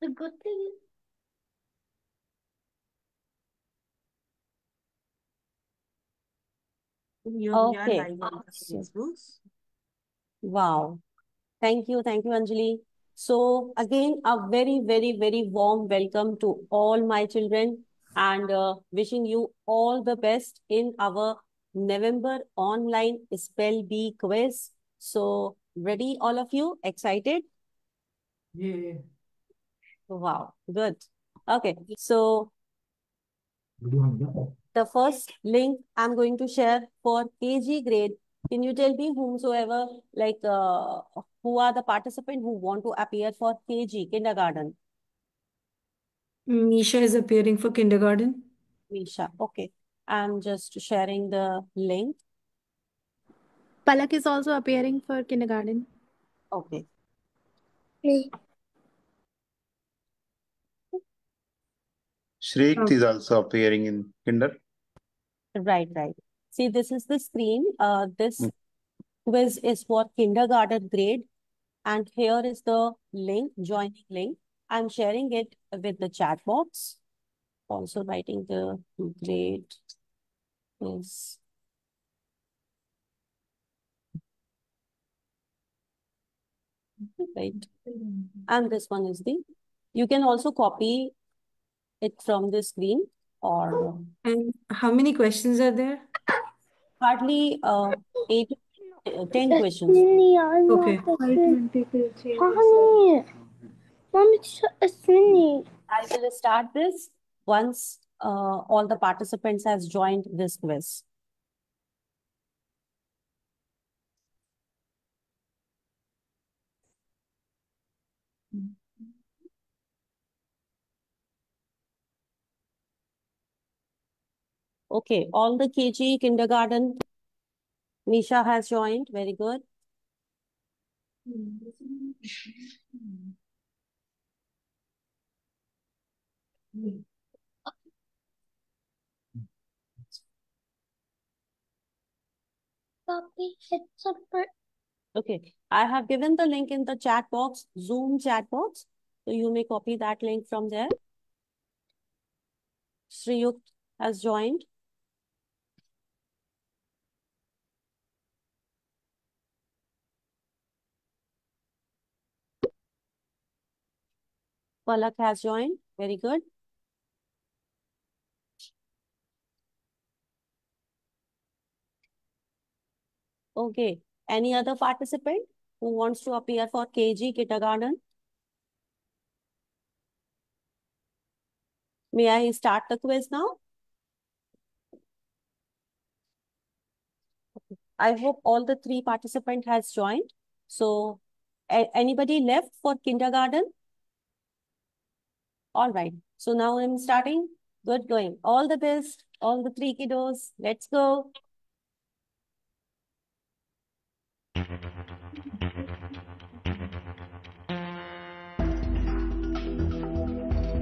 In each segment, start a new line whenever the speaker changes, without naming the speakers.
The good thing is we are
Okay.
live on Facebook.
Wow. Thank you. Thank you, Anjali. So again, a very, very, very warm welcome to all my children and wishing you all the best in our November online Spell Bee quiz. So ready, all of you? Excited?
Yeah.
Wow. Good. Okay. So the first link I'm going to share for KG grade. Can you tell me whomsoever, who are the participants who want to appear for KG, kindergarten?
Misha is appearing for kindergarten.
Misha. Okay. I'm just sharing the link.
Palak is also appearing for kindergarten.
Okay.
Me.
Shriek is also appearing in Kinder.
Right, right. See, this is the screen. This quiz is for kindergarten grade. And here is the link, joining link. I'm sharing it with the chat box. Also writing the grade is right. And this one is the, you can also copy it from the screen or
And how many questions are there?
hardly 8, 10 questions.
Okay.
I will start this once all the participants has joined this quiz. Okay, all the KG kindergarten. Nisha has joined. Very good.
Copy. It's a
Okay, I have given the link in the chat box, Zoom chat box. So you may copy that link from there. Shriyukt has joined. Palak has joined. Very good. Okay. Any other participant who wants to appear for KG kindergarten? May I start the quiz now? I hope all the 3 participant has joined. So anybody left for kindergarten? All right. So now I'm starting. Good going. All the best. All the 3 kiddos. Let's go.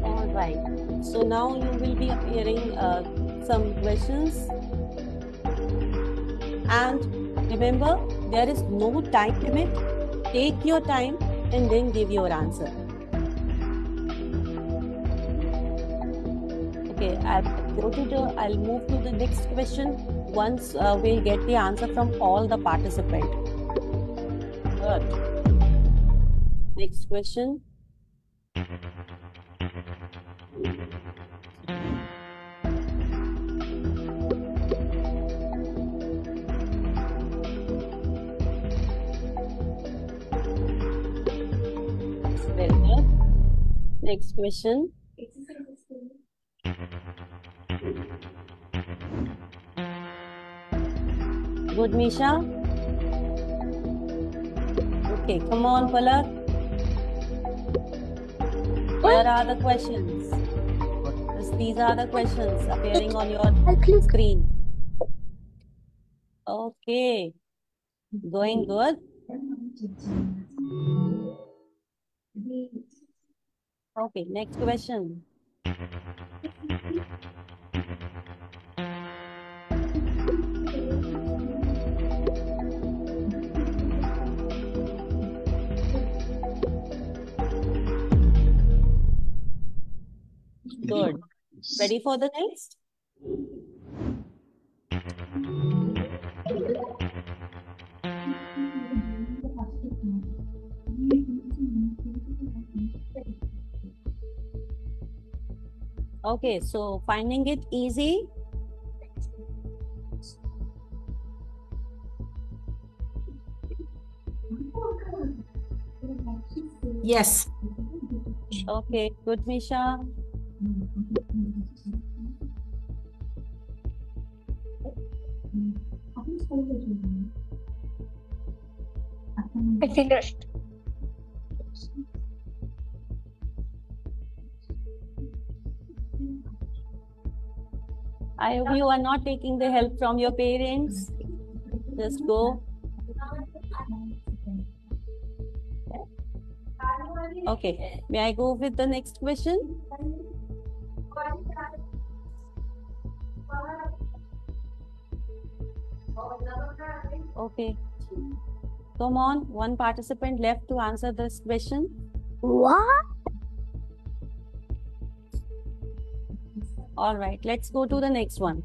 All right. So now you will be appearing some questions. And remember, there is no time limit. Take your time and then give your answer. Okay, I'll move to the next question once we'll get the answer from all the participants. Good. Next question. Very good. Next question. Good, Misha. Okay, come on, Palak. Here are the questions. These are the questions appearing on your screen. Okay. Going good. Okay, next question. Good. Ready for the next? Okay, so finding it easy.
Yes.
Okay, good, Misha.
I finished.
I hope you are not taking the help from your parents. Just go. Okay, may I go with the next question? Okay. Come on, one participant left to answer this question.
What?
All right, let's go to the next one.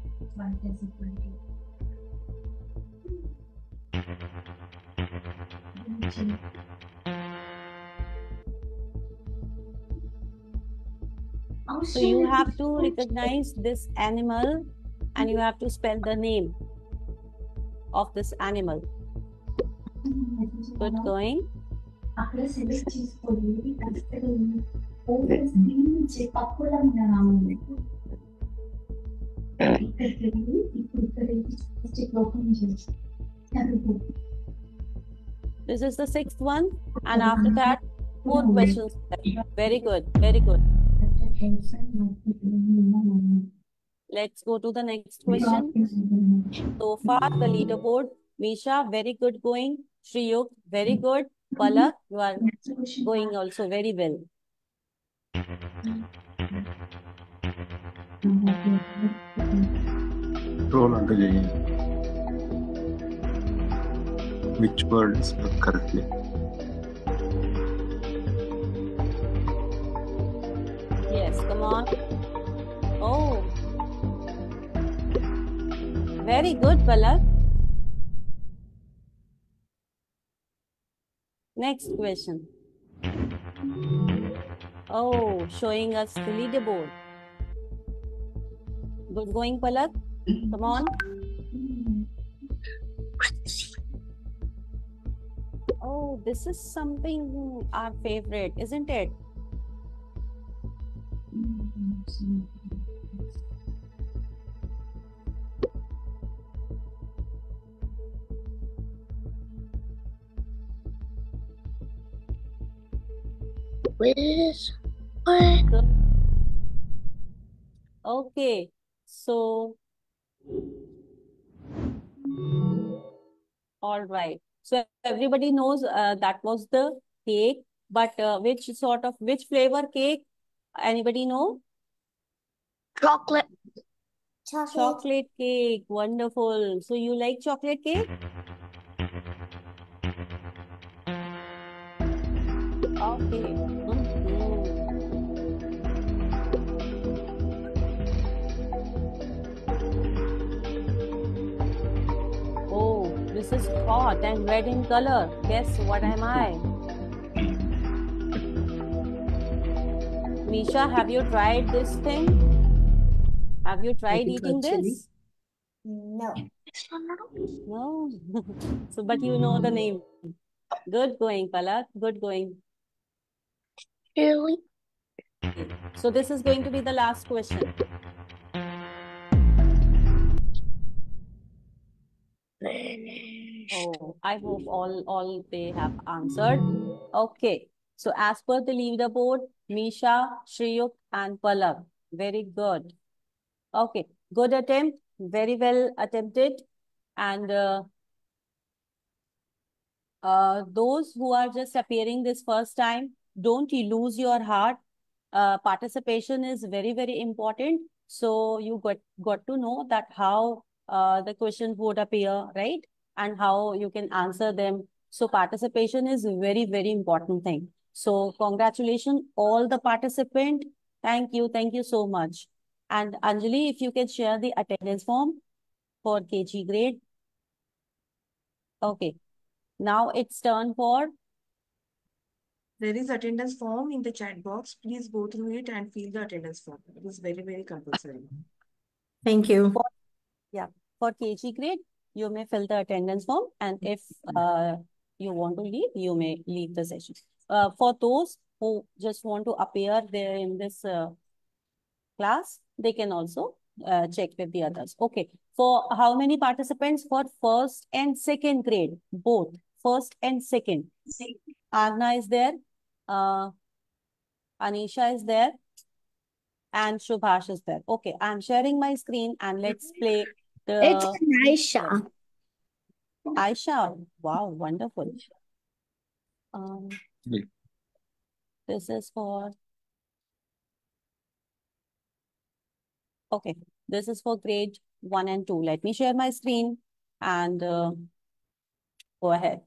So you have to recognize this animal and you have to spell the name of this animal. Good going. This is the sixth one, and after that, 4 questions left. Very good, very good. Let's go to the next question. So far, the leaderboard. Misha, very good going. Shriyuk, very good. Palak, you are going also very well.
Roll on the which word is spelled correctly.
Yes, come on. Oh. Very good, Palak. Next question. Oh, showing us the leaderboard. Good going, Palak. Come on. Oh, this is something our favorite, isn't it?
Whiz. What?
Okay, so all right. So everybody knows that was the cake, but which flavor cake? Anybody know?
Chocolate.
Chocolate cake. Wonderful. So you like chocolate cake? Okay. Oh, this is hot and red in color. Guess what am I? Misha, have you tried this thing? Have you tried
think
eating
actually.
this? No. So, but you know the name. Good going, Palak. Good going.
Really?
So this is going to be the last question. Oh, I hope all they have answered. Okay. So as per the leaderboard, Misha, Shriyuk, and Palak. Very good. Okay. Good attempt. Very well attempted. And those who are just appearing this first time, don't you lose your heart. Participation is very, very important. So you got to know that how the questions would appear, right? And how you can answer them. So participation is very, very important thing. So congratulations all the participants Thank you so much. And Anjali, if you can share the attendance form for KG grade. Okay, now it's turn for,
There is attendance form in the chat box. Please go through it and fill the attendance form. It is very, very compulsory.
Thank you.
for KG grade, you may fill the attendance form, and if you want to leave, you may leave the session. For those who just want to appear there in this class, they can also check with the others. Okay. For how many participants? For first and second grade, both first and second. Arna is there, Anisha is there, and Shubhash is there. Okay, I'm sharing my screen and let's play
It's
the
Aisha.
Aisha. Wow, wonderful.
Yeah.
This is for, okay, this is for grade 1 and 2. Let me share my screen and go ahead.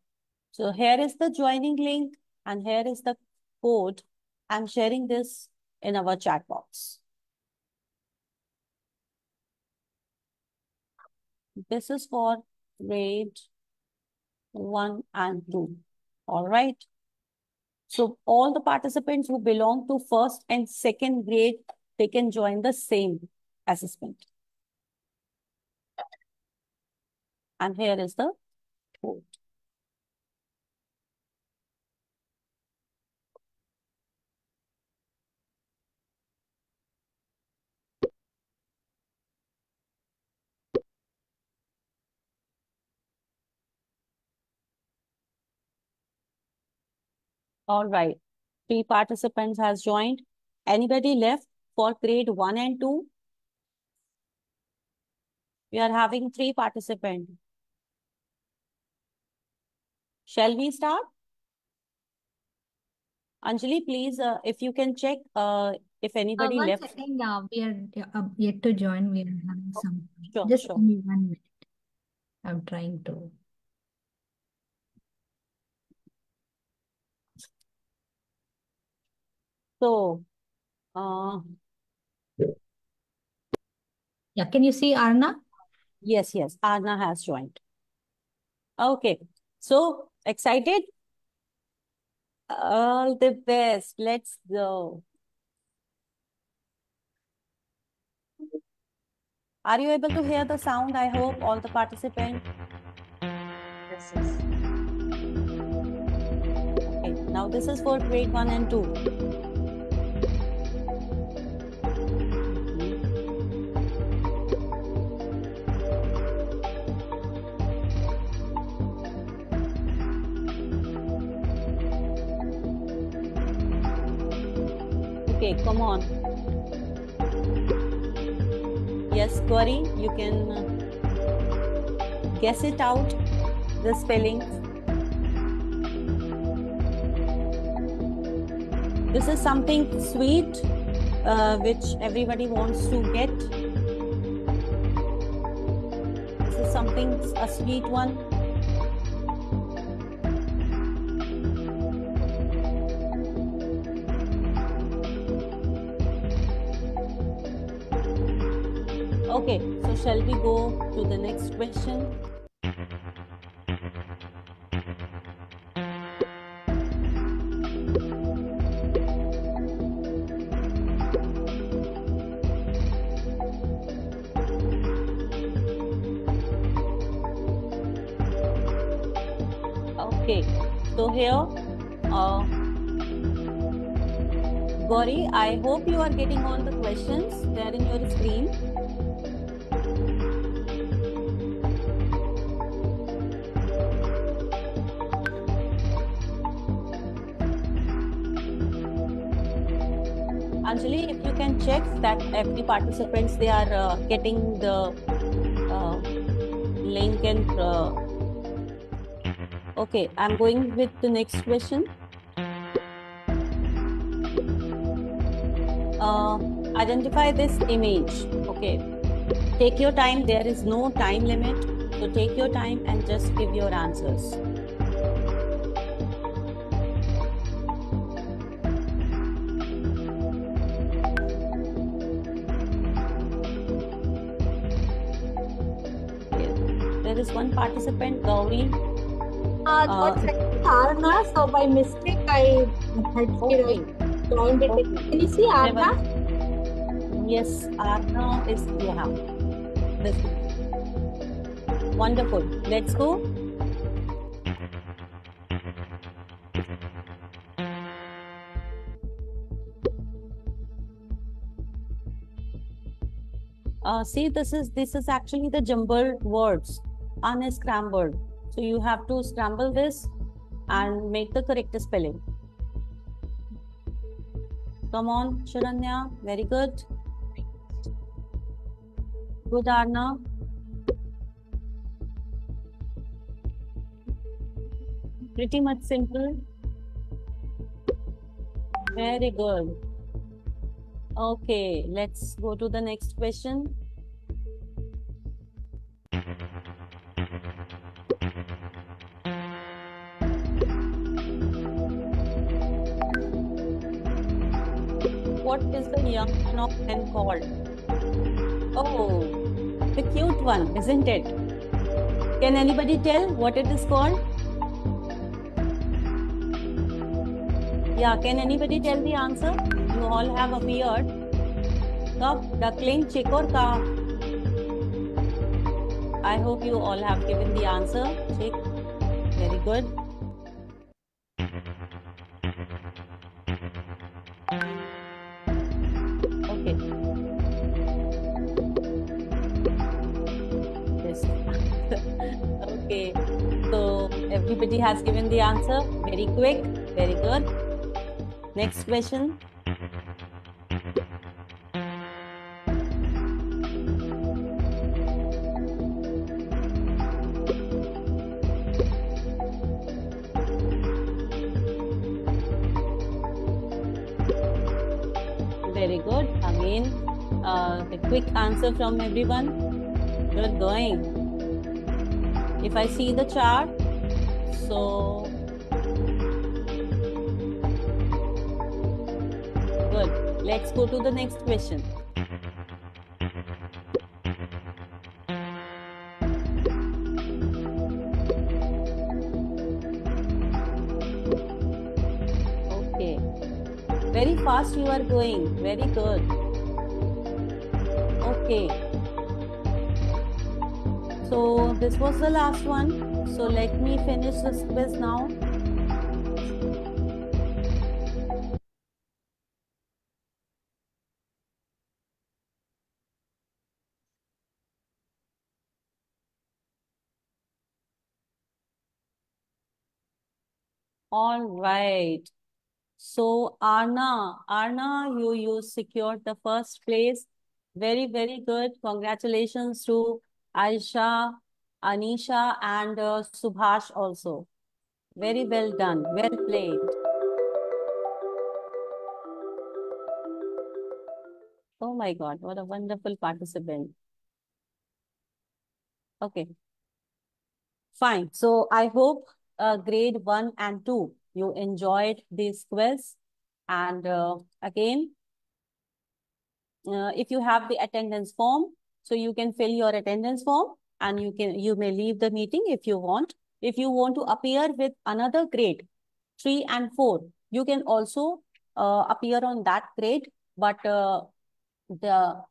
So here is the joining link and here is the code. I'm sharing this in our chat box. This is for grade 1 and 2. All right. So all the participants who belong to first and second grade, they can join the same assessment. And here is the code. All right. 3 participants has joined. Anybody left for grade 1 and 2? We are having 3 participants. Shall we start? Anjali, please, if you can check if anybody
One
left.
second, we are yet to join. We are having some.
Sure,
Just
sure.
give me 1 minute. I'm trying to.
So,
Yeah, can you see Arna?
yes, Arna has joined. Okay, so excited? All the best. Let's go. Are you able to hear the sound? I hope all the participants.
Yes.
Okay, now this is for grade 1 and 2. Okay, come on. Yes, Gauri, you can guess it out, the spellings. This is something sweet, which everybody wants to get. This is something, a sweet one. Okay, so shall we go to the next question? Okay, so here, Gauri, I hope you are getting all the questions there in your screen. Anjali, if you can check that every participants, they are getting the link and okay, I'm going with the next question. Identify this image. Okay, take your time. There is no time limit. So take your time and just give your answers. There is one participant, Gauri.
Got second Arna, so by mistake I had
Okay.
joined it.
Okay.
Can you see Arna?
Yes, Arna is yeah. This is wonderful. Let's go. See, this is actually the jumbled words, unscrambled. So you have to scramble this and make the correct spelling. Come on, Sharanya. Very good. Good, Arna. Pretty much simple. Very good. Okay, let's go to the next question. What is the young one of hen called? Oh, the cute one, isn't it? Can anybody tell what it is called? Yeah, can anybody tell the answer? You all have appeared. Duck, duckling, chick or calf? I hope you all have given the answer. Chick. Very good. Okay. Yes. Okay. So everybody has given the answer. Very quick. Very good. Next question. Very good. Again, a quick answer from everyone. Good going. If I see the chart, so good. Let's go to the next question. Okay. Very fast you are going. Very good. Okay. So this was the last one. So let me finish this quiz now. All right. So Arna, you secured the first place. Very, very good. Congratulations to Aisha, Anisha, and Subhash also. Very well done. Well played. Oh my God, what a wonderful participant. Okay, fine. So I hope grade 1 and 2, you enjoyed this quiz. And again, if you have the attendance form, so you can fill your attendance form and you may leave the meeting if you want. If you want to appear with another grade, 3 and 4, you can also appear on that grade, but the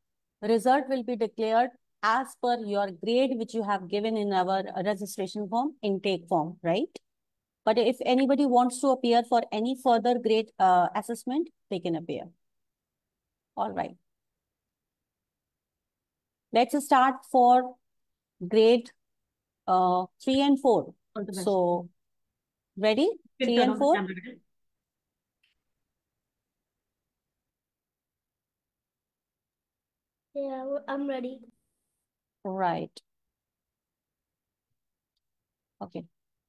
result will be declared as per your grade which you have given in our registration form, intake form, right? But if anybody wants to appear for any further grade assessment, they can appear. All right. Let's start for grade 3 and 4. So, ready? 3 and 4?
Yeah, I'm ready.
Right. Okay.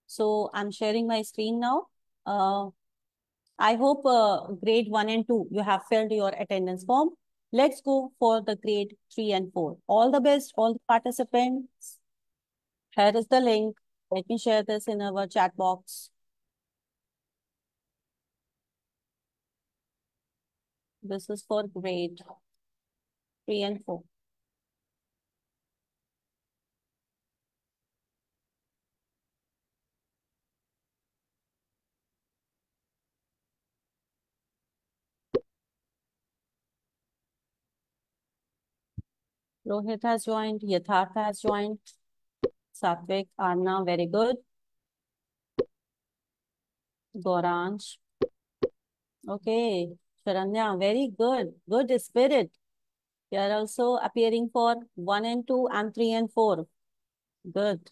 So, I'm sharing my screen now. I hope grade 1 and 2, you have filled your attendance form. Let's go for the grade 3 and 4. All the best, all the participants. Here is the link. Let me share this in our chat box. This is for grade 3 and 4. Rohit has joined. Yatharth has joined. Satvik, Arna, very good. Goransh. Okay. Sharanya, very good. Good spirit. You are also appearing for 1 and 2 and 3 and 4. Good.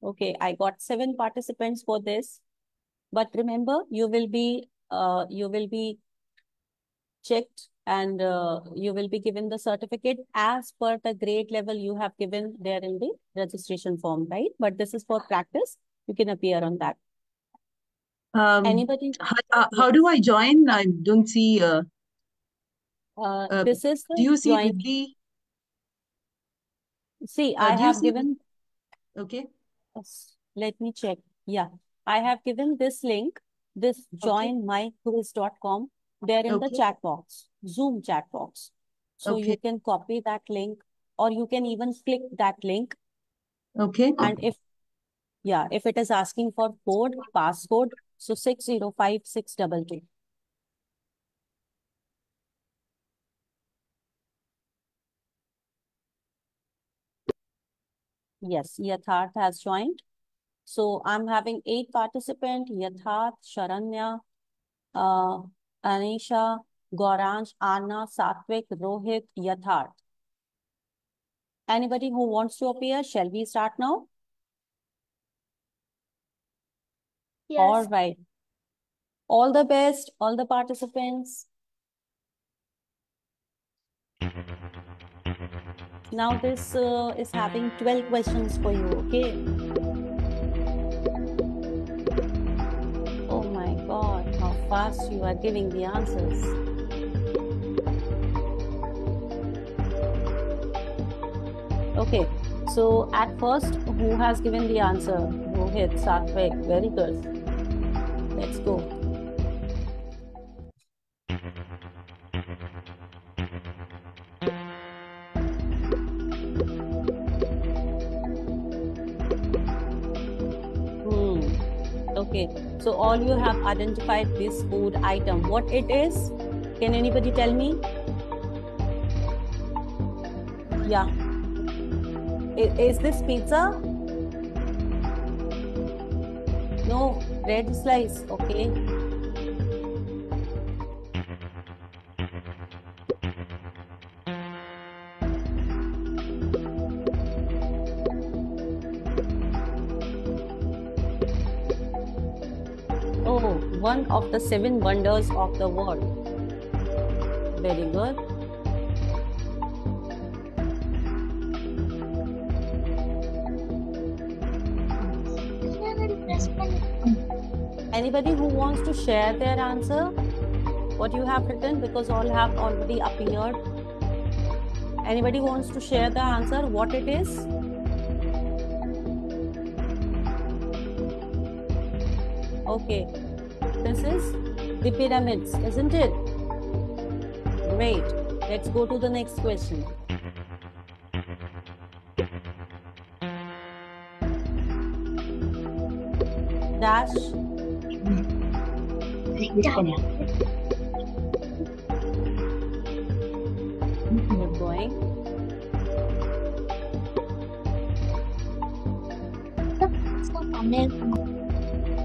Okay, I got 7 participants for this. But remember, you will be checked and you will be given the certificate as per the grade level you have given there in the registration form, right? But this is for practice. You can appear on that. Anybody?
How do I join? I don't see.
This is
Do you
the
see
join.
Riddhi?
See,
Do
I
you
have
see?
given.
Okay.
Let me check. Yeah, I have given this link, this joinmyquiz.com, there in the
Okay.
chat box, Zoom chat box. So you
Okay.
can copy that link or you can even click that link.
Okay.
And if it is asking for code, passcode, so 605622. Yes, Yatharth has joined. So I'm having 8 participants, Yatharth, Sharanya, Anisha, Goransh, Anna, Satvik, Rohit, Yatharth. Anybody who wants to appear, shall we start now?
Yes.
All right. All the best, all the participants. Now this is having 12 questions for you, okay? Oh my God, how fast you are giving the answers. Okay, so at first, who has given the answer? Rohit, Satvik, very good. Let's go. Okay, so all you have identified this food item. What it is? Can anybody tell me? Yeah. Is this pizza? No, red slice. Okay. Oh, one of the 7 wonders of the world. Very good. Anybody who wants to share their answer? What you have written? Because all have already appeared. Anybody who wants to share the answer? What it is? Okay, this is the pyramids, isn't it? Great. Let's go to the next question. Dash. Good going.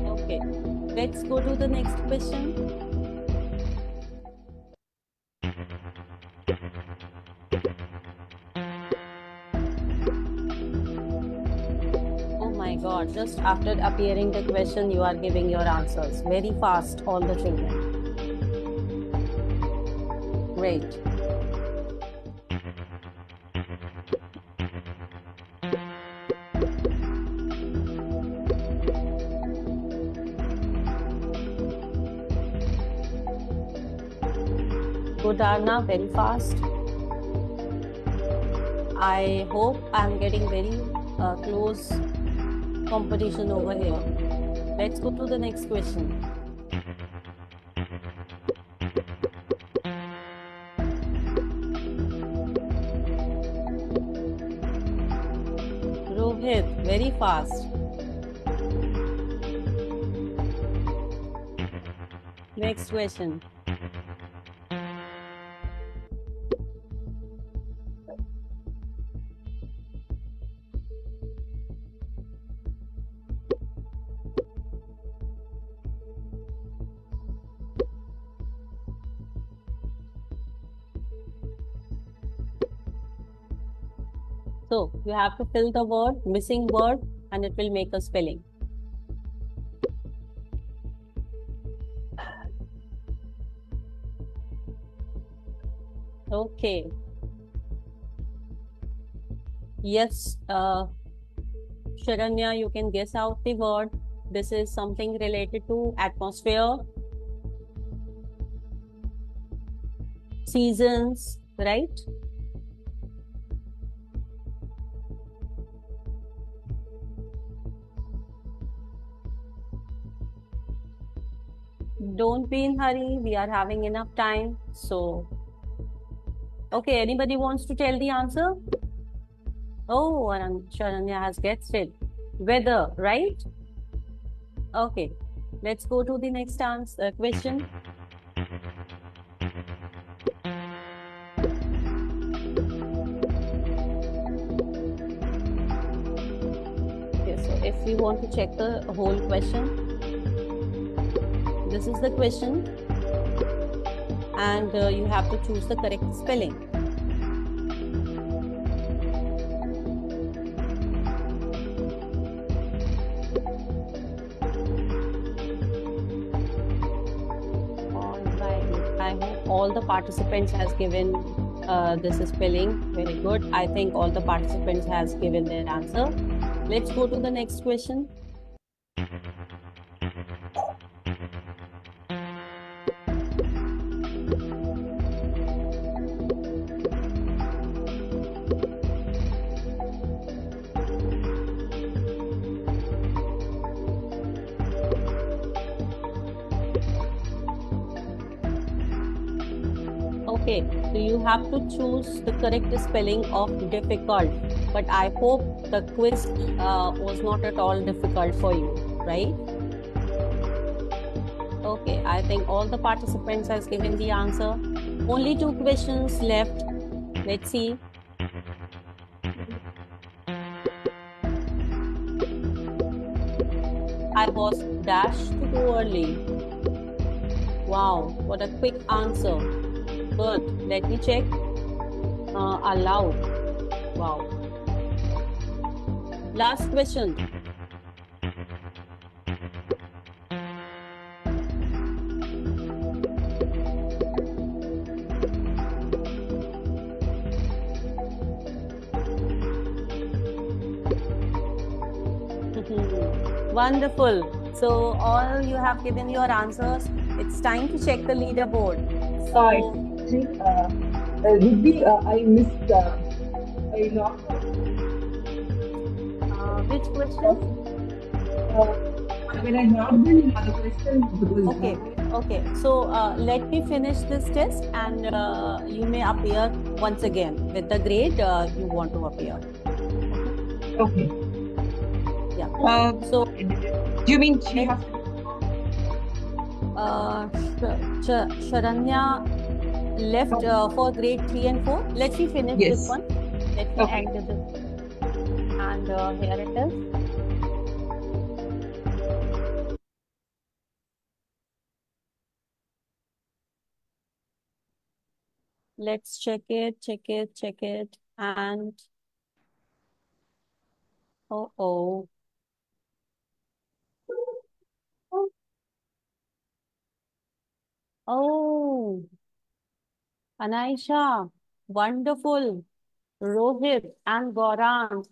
Okay, let's go to the next question. Oh my God, just after appearing the question, you are giving your answers. Very fast, all the children. Great. Good, Arna, very fast. I hope I'm getting very close competition over here. Let's go to the next question. Rohit, very fast. Next question. So you have to fill the word, missing word, and it will make a spelling. Okay. Yes, Sharanya, you can guess out the word. This is something related to atmosphere, seasons, right? Don't be in hurry. We are having enough time. So, okay, anybody wants to tell the answer? Oh, Sharanya has guessed it. Weather, right? Okay, let's go to the next question. Okay, so if we want to check the whole question, this is the question, and you have to choose the correct spelling. All right, I hope all the participants has given this spelling. Very good. I think all the participants has given their answer. Let's go to the next question. Okay, so you have to choose the correct spelling of difficult. But I hope the quiz was not at all difficult for you, right? Okay, I think all the participants has given the answer. Only 2 questions left. Let's see. I was dashed too early. Wow, what a quick answer. Good. Let me check. Allowed. Wow. Last question. Wonderful. So all you have given your answers. It's time to check the leaderboard. So
Ruby, I missed. I not.
which question?
When I not done the question because.
Okay. Okay. So let me finish this test, and you may appear once again with the grade you want to appear.
Okay.
Yeah. So
Do you mean she has?
Sharanya left for grade 3 and 4. Let me finish
Yes.
this one. Let me
Okay.
end this. And here it is. Let's check it. And oh. Oh, Anaisha, wonderful. Rohit and Gaurang.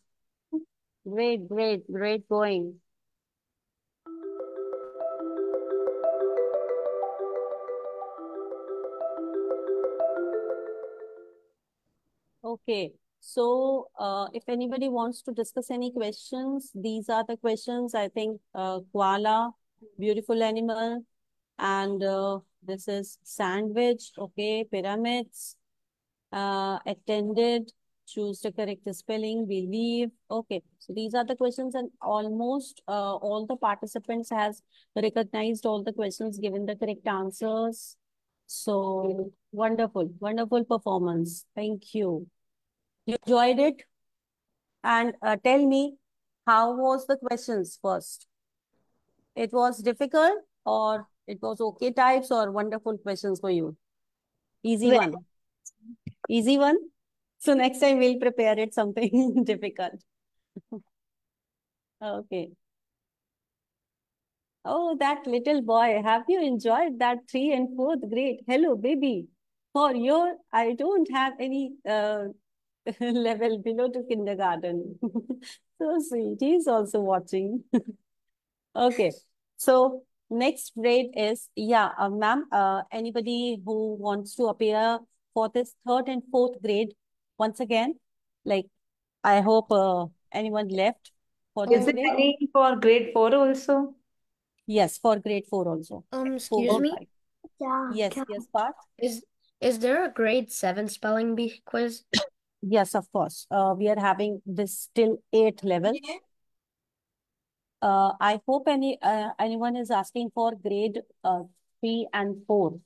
Great going. Okay, so if anybody wants to discuss any questions, these are the questions. I think koala, beautiful animal, and this is sandwich. Okay, pyramids, attended, choose the correct spelling, believe. Okay, so these are the questions, and almost all the participants has recognized all the questions, given the correct answers. So wonderful performance. Thank you. You enjoyed it? And tell me, how was the questions first? It was difficult, or it was okay types, or wonderful questions for you? Easy one. Easy one? So next time we'll prepare it something difficult. Okay. Oh, that little boy, have you enjoyed that 3 and 4th grade? Hello, baby. For your, I don't have any level below to kindergarten. So sweet. He's also watching. Okay. So next grade is, yeah, ma'am, anybody who wants to appear for this 3rd and 4th grade, once again, like, I hope anyone left for
Is
this
it
grade?
any for grade 4 also?
Yes, for grade 4 also. 4
Excuse
and
me?
5.
Yeah.
Yes, yes, Parth.
Is there a grade 7 spelling bee quiz?
Yes, of course. We are having this till 8th level. I hope anyone is asking for grade 3 and 4.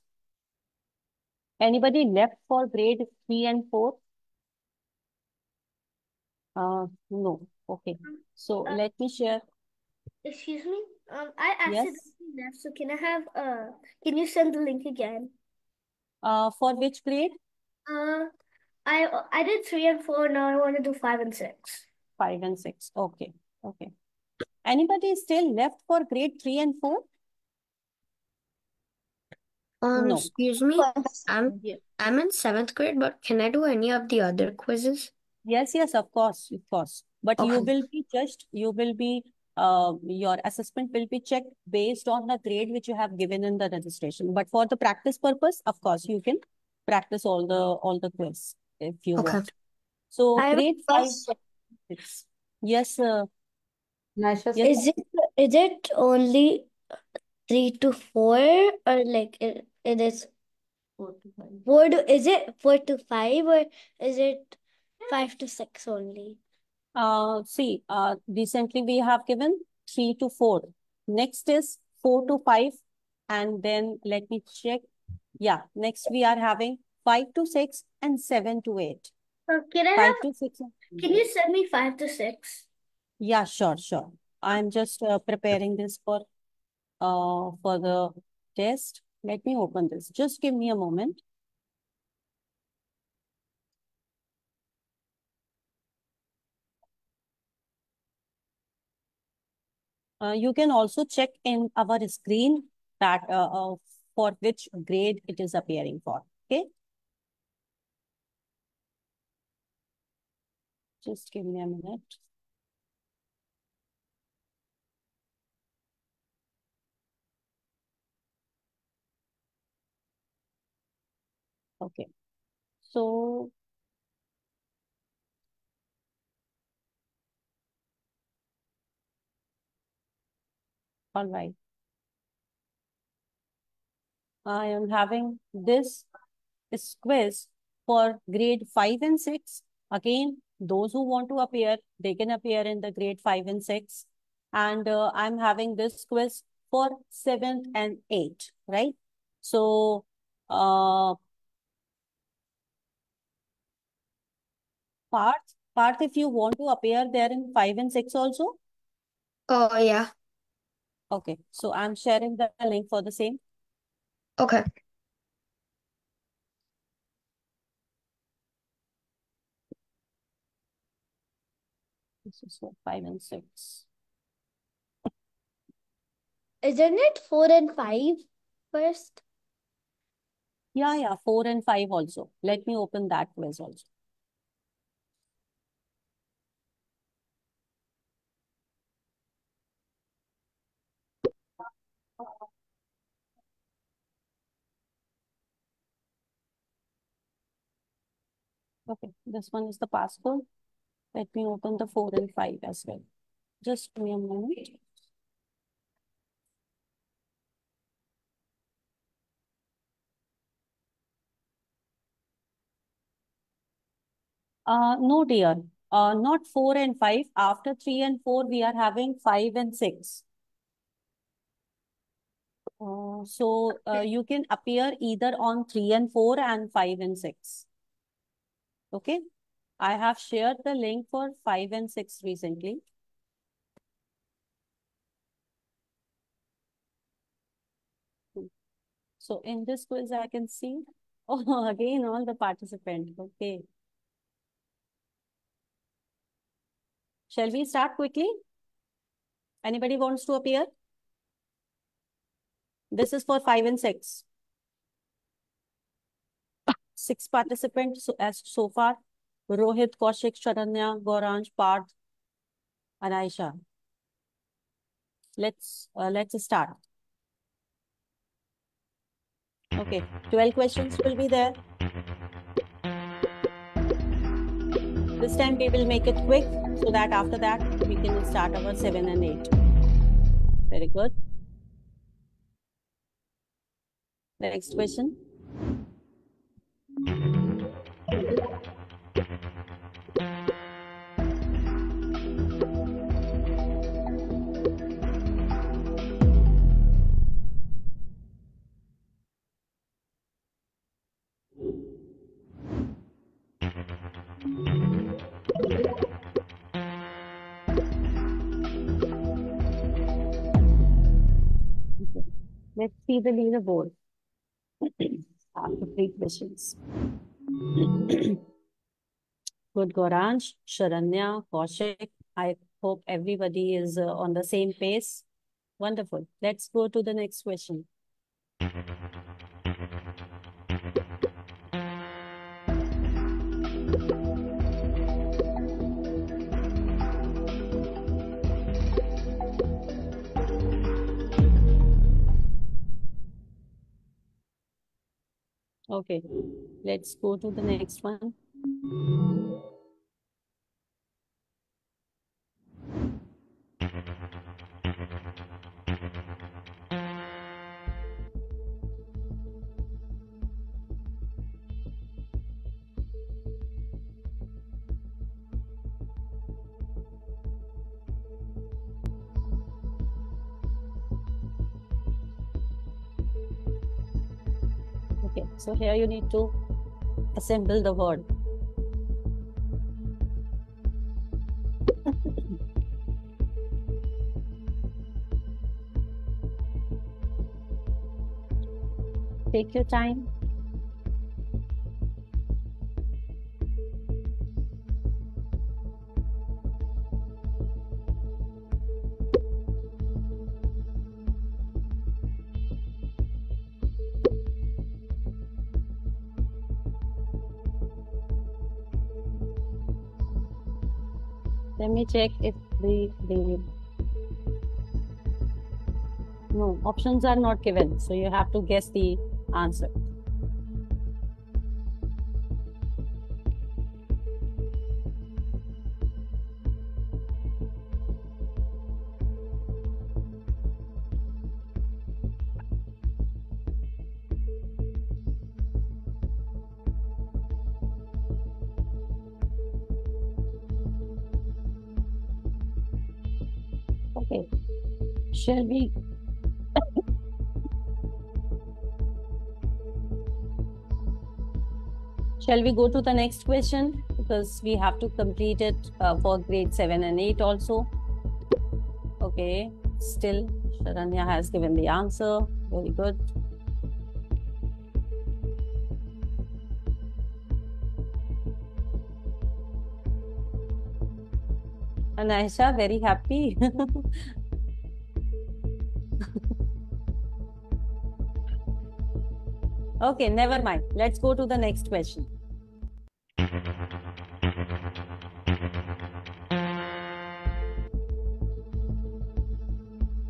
Anybody left for grade 3 and 4? No. Okay. So let me share.
Excuse me? I
Yes.
accidentally left, so can you send the link again?
For which grade?
I did 3 and 4, now I want to do 5 and 6.
5 and 6. Okay. Okay. Anybody still left for grade 3 and 4? No.
Excuse me?
Yeah.
I'm in 7th grade, but can I do any of the other quizzes?
Yes, yes, of course, of course. But you
Okay.
will be judged, your assessment will be checked based on the grade which you have given in the registration. But for the practice purpose, of course, you can practice all the quiz if you
Okay.
want. So
I have a
grade 5,
question.
6. Yes,
Naisha,
yes.
Is it only 3 to 4, or like it is 4 to, is it 4 to 5, or is it 5 to 6 only?
See, recently we have given 3 to 4. Next is 4 to 5. And then let me check. Yeah, next we are having 5 to 6 and 7 to 8.
Can
5 to 6.
can you send me 5 to 6?
Yeah, sure, sure. I'm just preparing this for the test. Let me open this. Just give me a moment. You can also check in our screen that for which grade it is appearing for. Okay. Just give me a minute. Okay. So all right. I am having this quiz for grade 5 and 6. Again, those who want to appear, they can appear in the grade 5 and 6. And I'm having this quiz for 7th and 8th, right? So, Parth, if you want to appear there in 5 and 6 also.
Oh, yeah.
Okay, so I'm sharing the link for the same.
Okay.
This is for 5 and 6.
Isn't it 4 and 5 first?
Yeah, 4 and 5 also. Let me open that quiz also. Okay, this one is the passcode. Let me open the 4 and 5 as well. Just give me a moment. No, dear. Not 4 and 5. After 3 and 4, we are having 5 and 6. So you can appear either on 3 and 4 and 5 and 6. Okay. I have shared the link for 5 and 6 recently. So in this quiz, I can see, oh, again, all the participants. Okay. Shall we start quickly? Anybody wants to appear? This is for 5 and 6. 6 participants so far. Rohit, Kaushik, Sharanya, Gauransh, Parth, and Aisha. Let's start. Okay, 12 questions will be there. This time we will make it quick so that after that we can start our 7 and 8. Very good. Next question. Let's see the leaderboard. After 3 questions. Good, Gauransh, Sharanya, Kaushik. I hope everybody is on the same pace. Wonderful. Let's go to the next question. Okay, let's go to the next one. Okay, so here you need to assemble the word. Take your time. Let me check if the no options are not given, so you have to guess the answer. Okay, shall we? Shall we go to the next question? Because we have to complete it for grade 7 and 8 also. Okay, still Sharanya has given the answer. Very good. And Aisha, very happy. Okay, never mind. Let's go to the next question.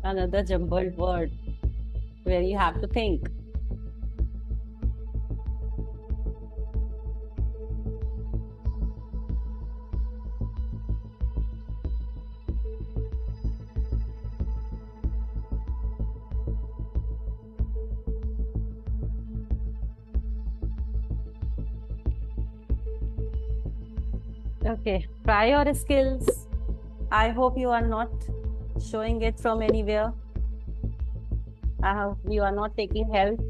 Another jumbled word where you have to think. Okay, prior skills. I hope you are not showing it from anywhere. I hope you are not taking help.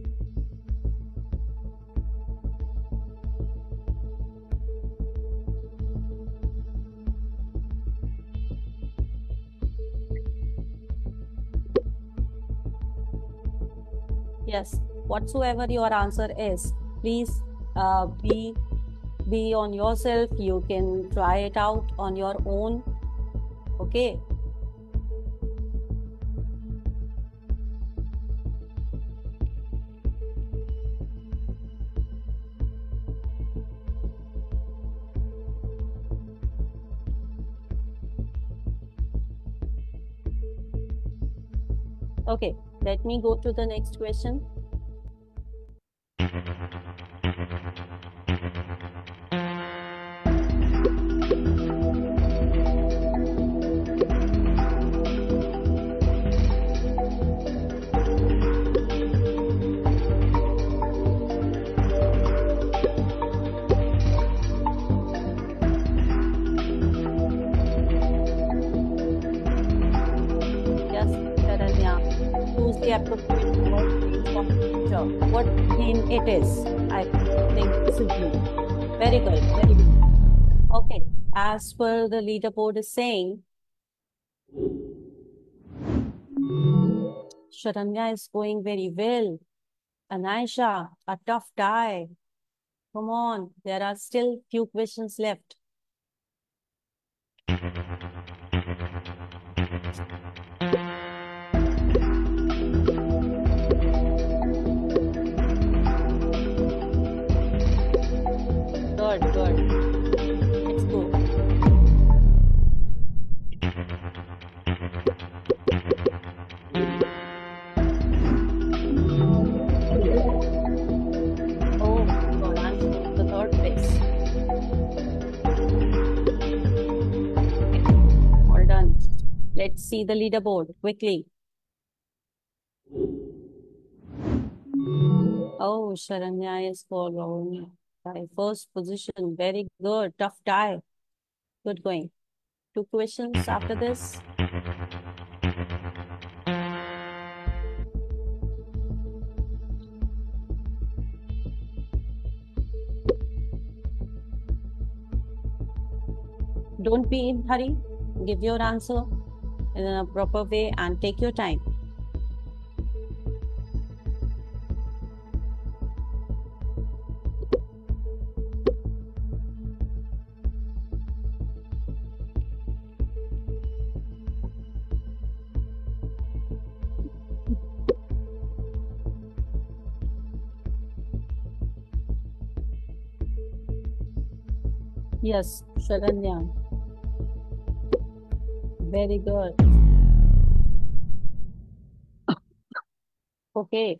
Yes, whatsoever your answer is, please be on yourself. You can try it out on your own. Okay. Okay, let me go to the next question. Yes, Taranya. Choose the appropriate word based on picture. What game it is? I think this is blue. Very good, very good. Okay, as per the leaderboard is saying, Sharanya is going very well. Anaisha, a tough tie. Come on, there are still few questions left. Good, good. Let's go. Oh, Goran's moved the third place. All done. Let's see the leaderboard quickly. Oh, Sharanya is following by first position. Very good. Tough tie. Good going. 2 questions after this. Don't be in hurry. Give your answer in a proper way and take your time. Yes, Sharanya. Very good. Okay.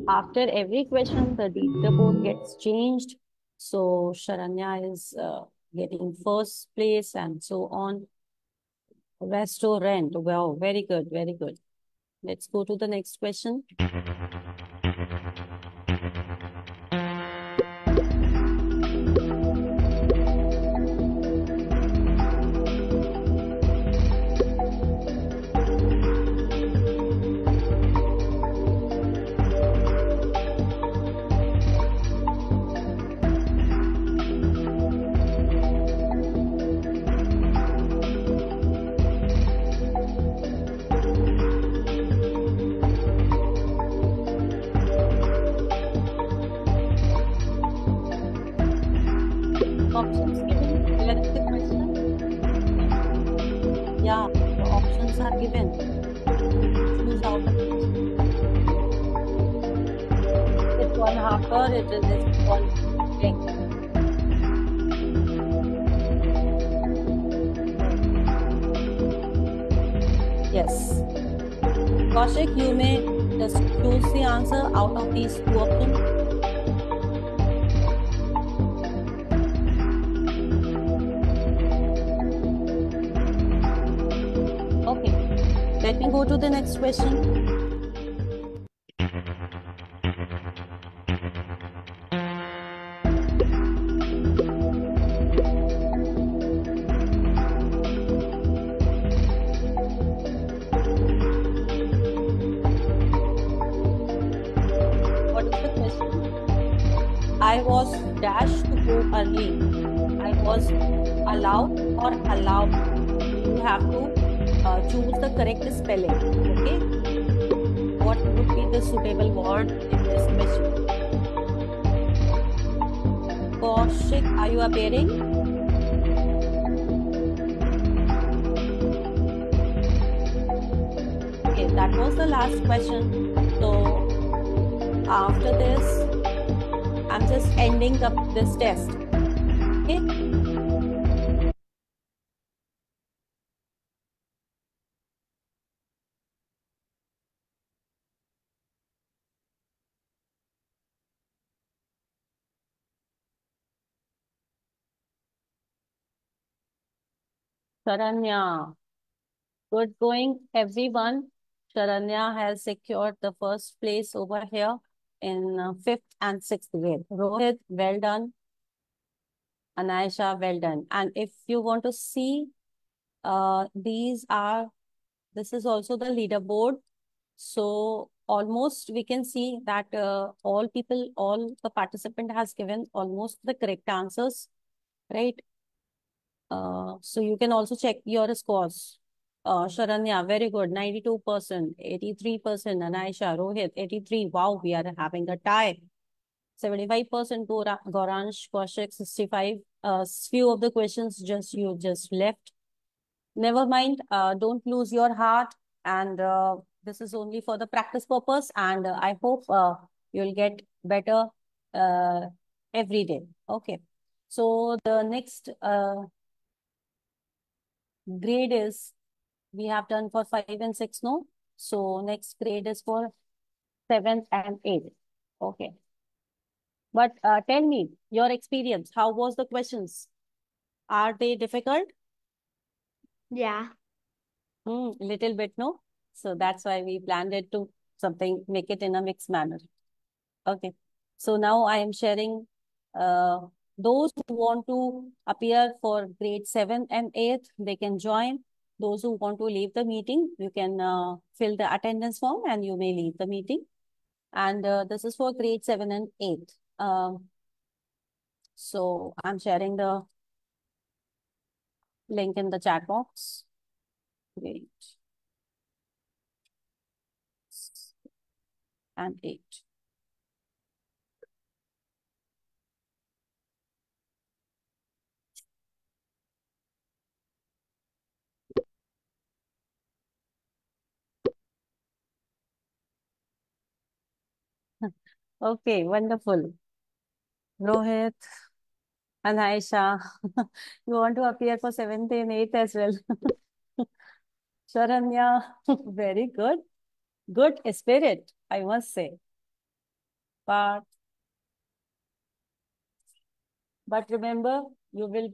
After every question, the leaderboard gets changed. So Sharanya is getting first place and so on. Restaurant. Wow, very good, very good. Let's go to the next question. Options given. Where is the question? Yeah, the options are given. Choose out of it. It's one halfer, it is one thing. Yes. Kaushik, you may just choose the answer out of these 2 options. Okay, let me go to the next question. What is the question? I was dashed to go early. I was allowed or allowed. You have to choose the correct spelling. Okay? What would be the suitable word in this question? Kaushik, are you appearing? that was the last question. So after this, I'm just ending up this test. Okay. Sharanya, good going, everyone. Sharanya has secured the first place over here in 5th and 6th grade. Rohit, well done. Anaisha, well done. And if you want to see, this is also the leaderboard. So almost we can see that all the participant has given almost the correct answers, right? So you can also check your scores. Sharanya, very good, 92%, 83%, Anaisha, Rohit, 83. Wow, we are having a tie. 75% Gauransh, Kaushik, 65. Few of the questions you just left. Never mind, don't lose your heart. And this is only for the practice purpose. And I hope you'll get better every day. Okay. So the next grade is, we have done for 5 and 6, no? So next grade is for 7th and 8th. Okay. But tell me your experience. How was the questions? Are they difficult?
Yeah.
Little bit, no? So that's why we planned it to make it in a mixed manner. Okay. So now I am sharing those who want to appear for grade 7 and 8, they can join. Those who want to leave the meeting, you can fill the attendance form and you may leave the meeting. And this is for grade 7 and 8. So I'm sharing the link in the chat box. Grade and 8. Okay, wonderful. Rohit and Aisha, you want to appear for 7th and 8th as well. Sharanya, very good. Good spirit, I must say. But remember, you will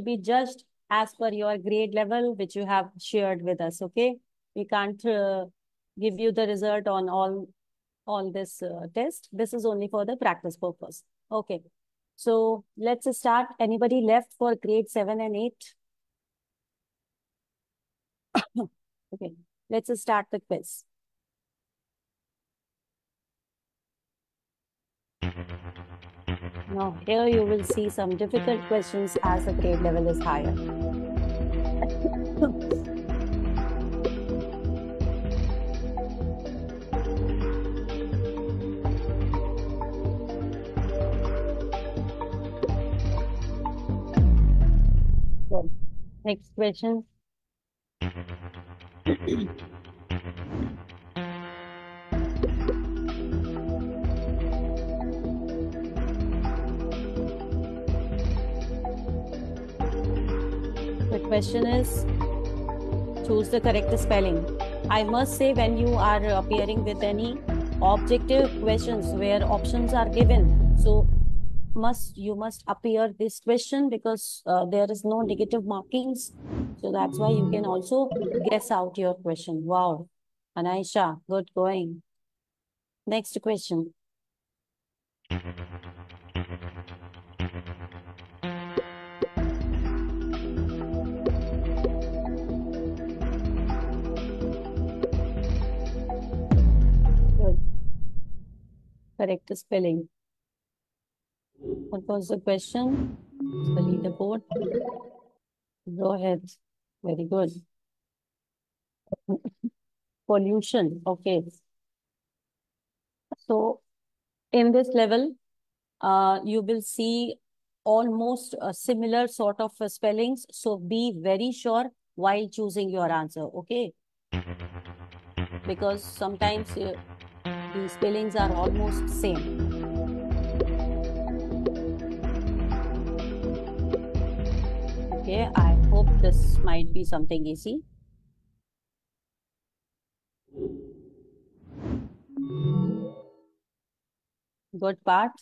be judged as per your grade level, which you have shared with us. Okay, we can't give you the result on all this test. This is only for the practice purpose. Okay, so let's start. Anybody left for grade 7 and 8? Okay, let's start the quiz. Now, here you will see some difficult questions as the grade level is higher. Good. Next question. The question is, choose the correct spelling. I must say, when you are appearing with any objective questions where options are given, so you must appear this question because there is no negative markings. So that's why you can also guess out your question. Wow. Anaisha, good going. Next question. Good. Correct spelling. What was the question? The leaderboard. Go ahead. Very good. Pollution. Okay. So in this level, you will see almost similar sort of spellings. So be very sure while choosing your answer. Okay. because sometimes the spellings are almost same. Okay, I hope this might be something easy. Good part.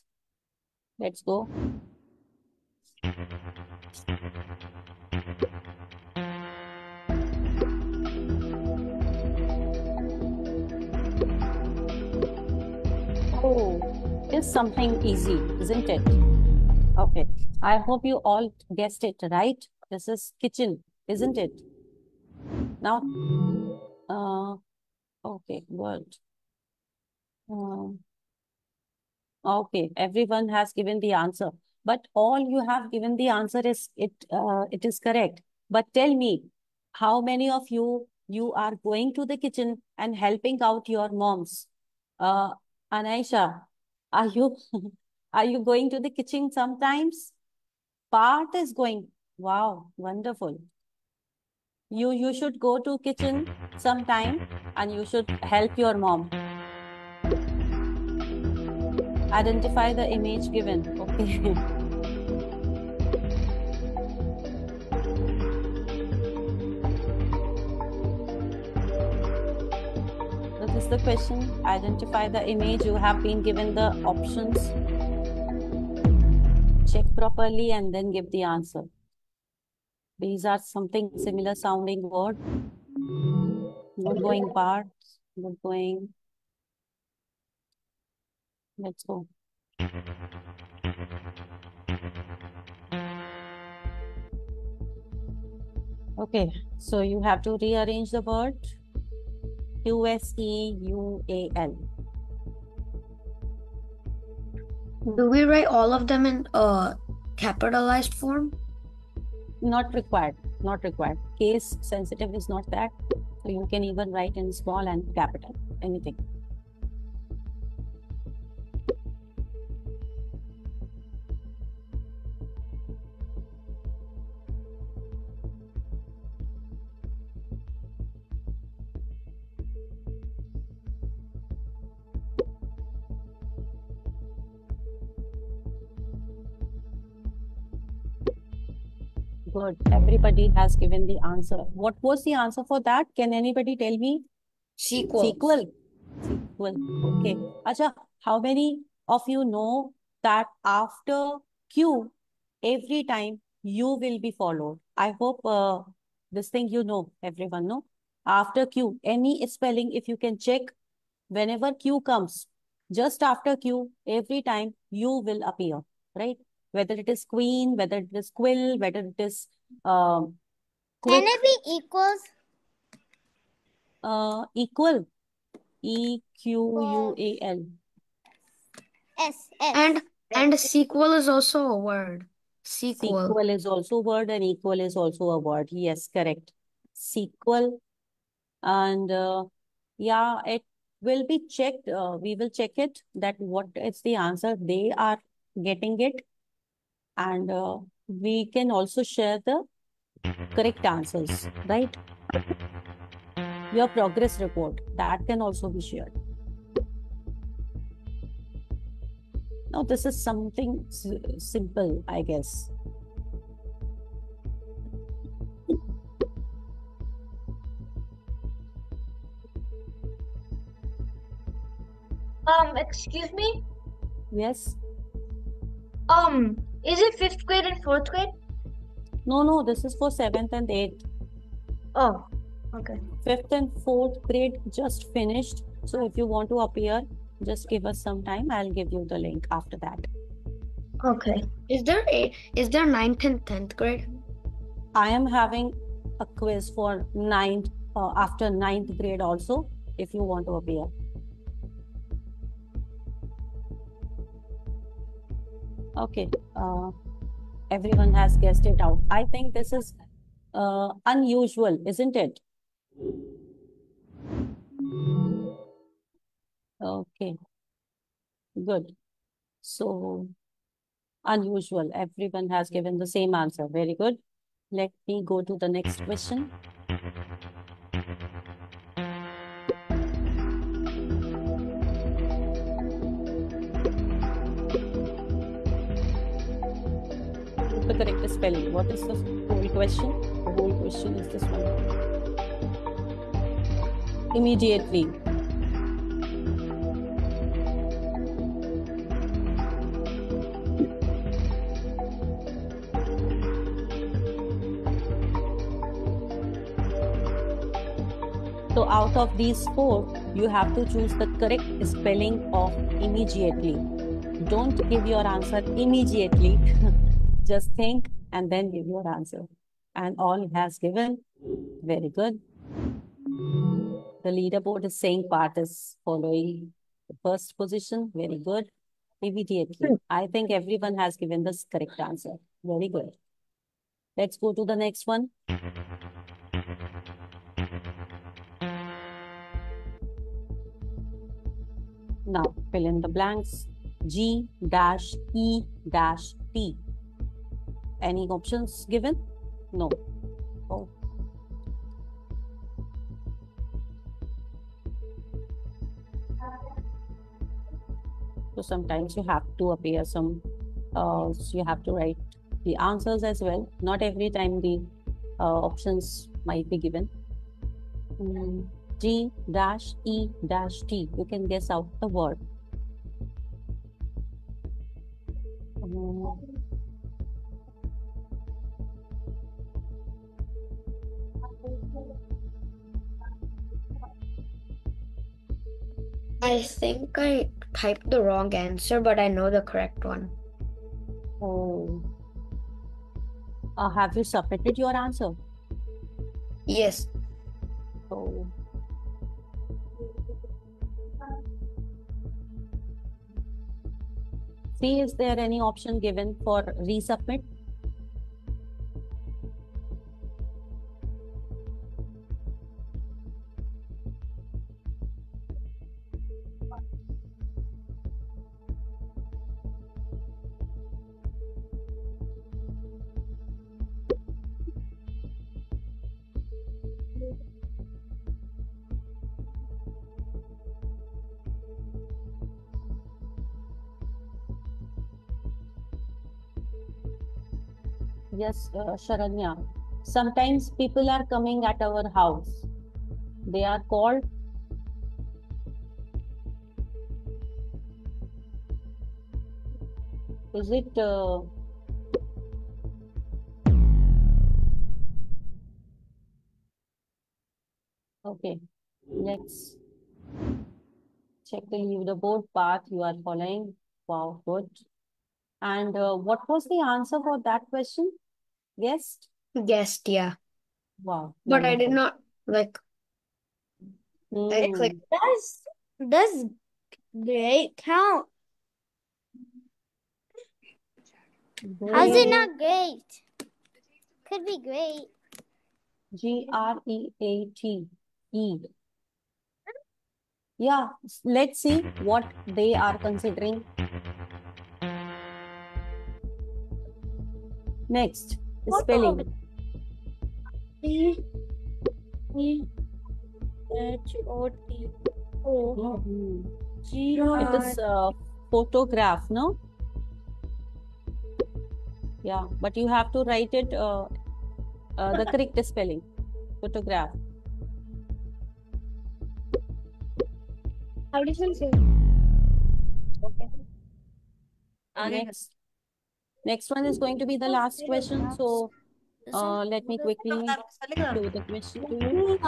Let's go. Oh, it's something easy, isn't it? Okay, I hope you all guessed it, right? This is kitchen, isn't it? Now, okay, good. Okay, everyone has given the answer, but all you have given the answer is it is correct. But tell me, how many of you are going to the kitchen and helping out your moms? Anaisha, are you are you going to the kitchen sometimes? Part is going. Wow, wonderful. You should go to kitchen sometime and you should help your mom. Identify the image given. Okay. What is the question? Identify the image. You have been given the options. Check properly and then give the answer. These are something similar sounding word. Good going parts. Good going. Let's go. Okay, so you have to rearrange the word. QSEUAL.
Do we write all of them in capitalized form?
Not required. Not required. Case sensitive is not that. So you can even write in small and capital. Anything. Good. Everybody has given the answer. What was the answer for that? Can anybody tell me?
Sequel.
Sequel. Okay. Acha, how many of you know that after Q, every time U will be followed? I hope this thing you know, everyone know. After Q, any spelling, if you can check, whenever Q comes, just after Q, every time U will appear, right? Whether it is queen, whether it is quill, whether it is
Can
quick,
it be equals?
equal, EQUAL.
S. And sequel is also a word. Sequel.
Sequel is also a word and equal is also a word. Yes, correct. Sequel. And yeah, it will be checked. We will check it that what is the answer. They are getting it. And we can also share the correct answers, right? Your progress report, that can also be shared. Now, this is something simple, I guess.
Excuse me?
Yes?
Is it 5th grade and 4th grade?
No, this is for 7th and 8th.
Oh, okay.
5th and 4th grade just finished. So if you want to appear, just give us some time. I'll give you the link after that.
Okay. Is there 9th and 10th grade?
I am having a quiz for 9th, after 9th grade also, if you want to appear. Okay, everyone has guessed it out. I think this is unusual, isn't it? Okay, good. So, unusual. Everyone has given the same answer. Very good. Let me go to the next question. the correct spelling. What is the whole question? The whole question is this one. Immediately. So out of these four, you have to choose the correct spelling of immediately. Don't give your answer immediately. Just think and then give your answer. And all has given. Very good. The leaderboard is saying Parth is following the first position. Very good. Immediately. I think everyone has given this correct answer. Very good. Let's go to the next one. Now, fill in the blanks. G dash E dash T. Any options given? No. Oh. So sometimes you have to appear some, so you have to write the answers as well. Not every time the options might be given. G dash E dash T. You can guess out the word.
I think I typed the wrong answer, but I know the correct one.
Oh. Have you submitted your answer?
Yes.
So, see, is there any option given for resubmit? Yes, Sharanya. Sometimes people are coming at our house. They are called. Is it okay? Let's check the leaderboard path you are following. Wow, good. And what was the answer for that question? Guessed?
Guessed, yeah.
Wow.
But I did
Wonderful.
not like I
Hmm.
clicked. Does great count?
How's it not
great? Could be great.
Great. E. Yeah, let's see what they are considering. Next, spelling.
P-H-O-T-O.
It is photograph, no? Yeah, but you have to write it the correct spelling. Photograph.
How do you say?
Okay. Next one is going to be the last question. So let me quickly show the question to you.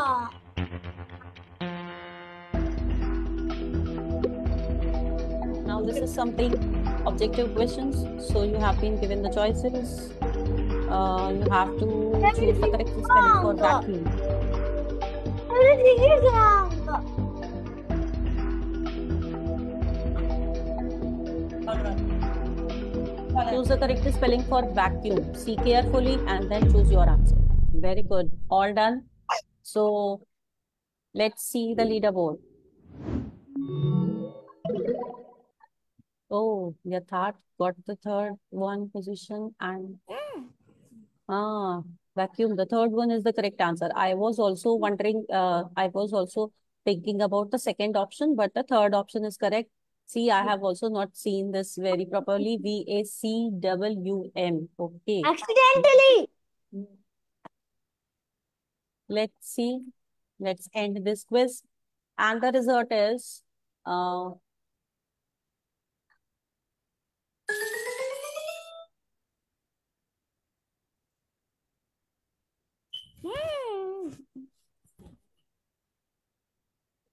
Now this is something objective questions. So you have been given the choices. You have to choose the correct spelling for vacuum. Choose the correct spelling for vacuum. See carefully and then choose your answer. Very good. All done. So let's see the leaderboard. Oh, Yatharth got the third one position and vacuum. The third one is the correct answer. I was also wondering, I was also thinking about the second option, but the third option is correct. See, I have also not seen this very properly. VACWM. Okay.
Accidentally.
Let's see. Let's end this quiz. And the result is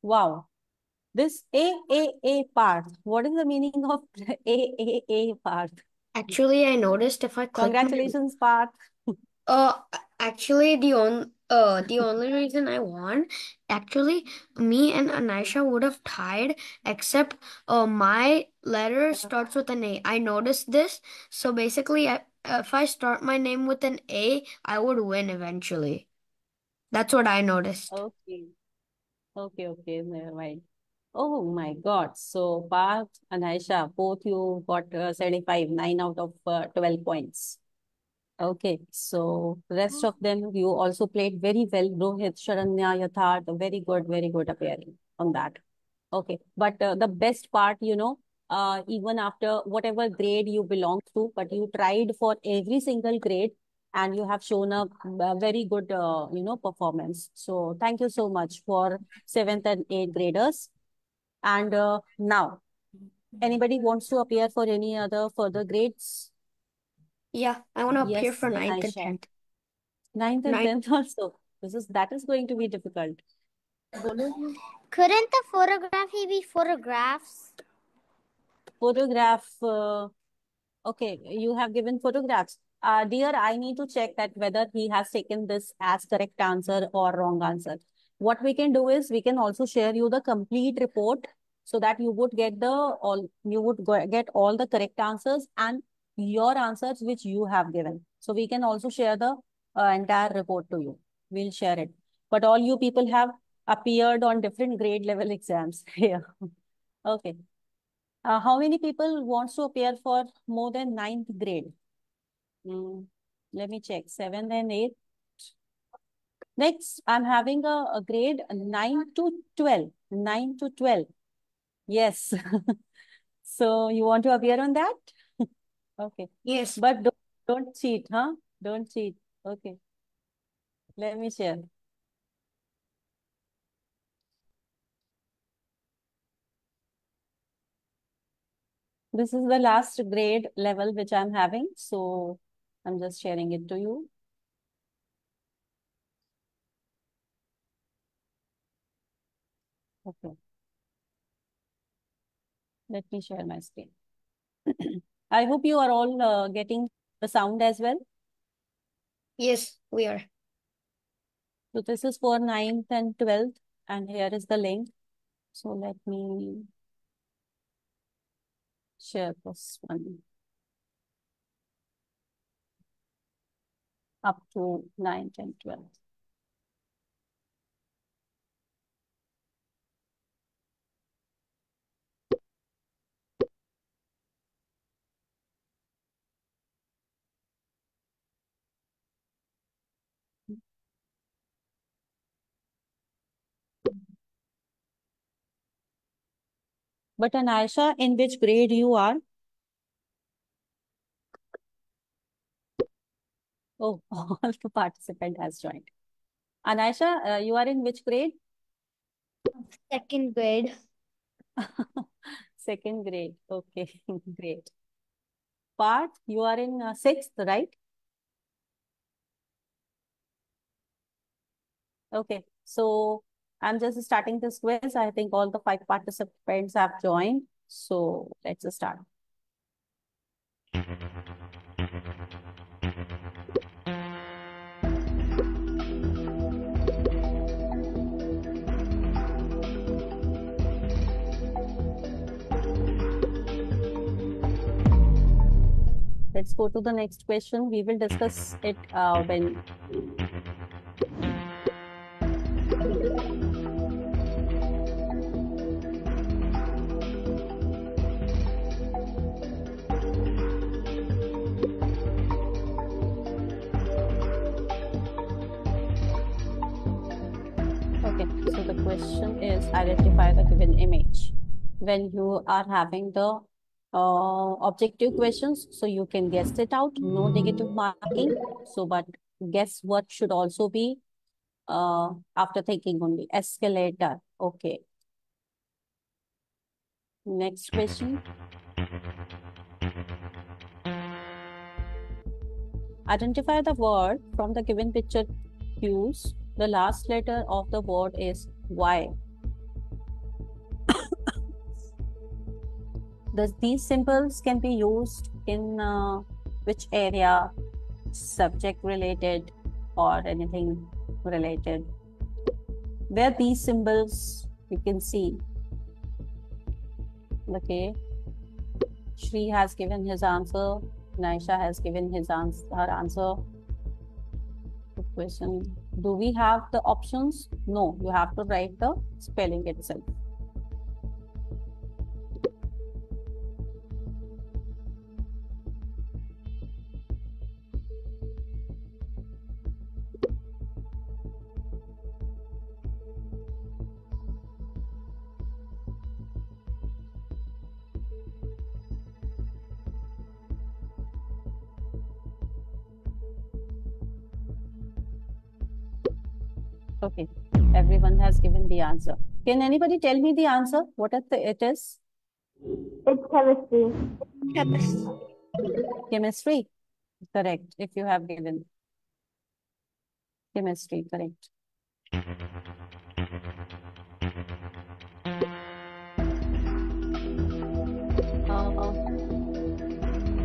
wow. This AAA part. What is the meaning of AAA part?
Actually, I noticed if I click
Congratulations, Parth.
actually the only reason I won, actually me and Anisha would have tied, except my letter starts with an A. I noticed this, so basically if I start my name with an A, I would win eventually. That's what I noticed.
Okay. Okay, never mind. Oh my God. So Parth and Aisha, both you got 75, 9 out of 12 points. Okay, so rest of them you also played very well. Rohit, Sharanya, Yatharth, very good appearing on that. Okay, but the best part, even after whatever grade you belong to, but you tried for every single grade and you have shown a very good, performance. So thank you so much for 7th and 8th graders. And now, anybody wants to appear for any other further grades?
Yeah, I want to appear
Yes,
for 9th and
Aisha.
10th.
9th and
9th.
10th also. That is going to be difficult.
Couldn't the photography be photographs?
Photograph. Okay, you have given photographs. Dear, I need to check that whether he has taken this as correct answer or wrong answer. What we can do is we can also share you the complete report so that you would get get all the correct answers and your answers which you have given. So we can also share the entire report to you. We'll share it. But all you people have appeared on different grade level exams. Yeah. Okay. How many people wants to appear for more than 9th grade? Let me check. 7th and 8th. Next, I'm having a grade 9 to 12. 9 to 12. Yes. So you want to appear on that? Okay.
Yes.
But don't cheat, huh? Don't cheat. Okay. Let me share. This is the last grade level which I'm having. So I'm just sharing it to you. Okay. Let me share my screen. I hope you are all getting the sound as well.
Yes, we are.
So this is for 9th and 12th, and here is the link. So let me share this one up to 9th and 12th. But Anisha, in which grade you are? Oh, all the participant has joined. Anisha, you are in which grade?
2nd grade.
2nd grade. Okay, great. Parth, you are in 6th, right? Okay, so I'm just starting this quiz. I think all the 5 participants have joined. So let's start. Let's go to the next question. We will discuss it when. Okay, so the question is identify the given image. when you are having the objective questions, so you can guess it out, no negative marking. So, but guess what should also be after thinking only. Escalator. Okay. Next question. Identify the word from the given picture cues. The last letter of the word is Y. These symbols can be used in which area? Subject related or anything related. Where these symbols you can see. Okay. Shri has given his answer. Naisha has given her answer. Good question. Do we have the options? No, you have to write the spelling itself. Okay, everyone has given the answer. Can anybody tell me the answer? What it is?
It's chemistry. Chemistry.
Chemistry. Correct. If you have given chemistry, correct.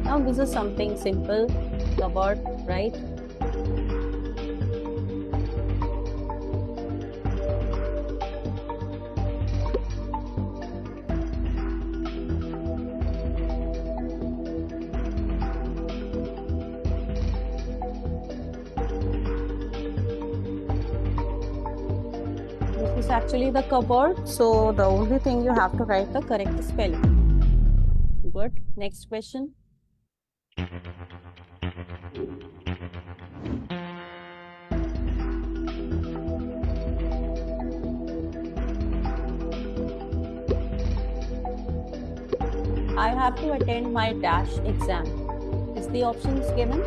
Now this is something simple. The word, right? This is actually the cupboard. So the only thing you have to write the correct spelling. Good. Next question. I have to attend my dash exam. Is the options given?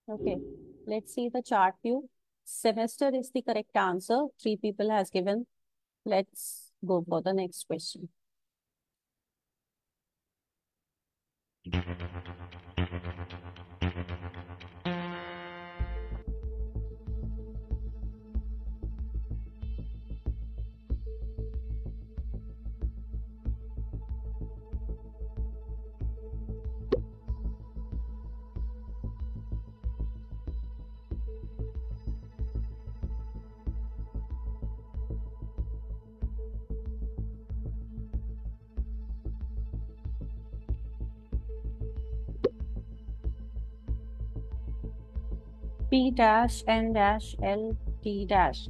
Okay, let's see the chart view. Semester is the correct answer. 3 people has given. Let's go for the next question. P dash N dash L T dash.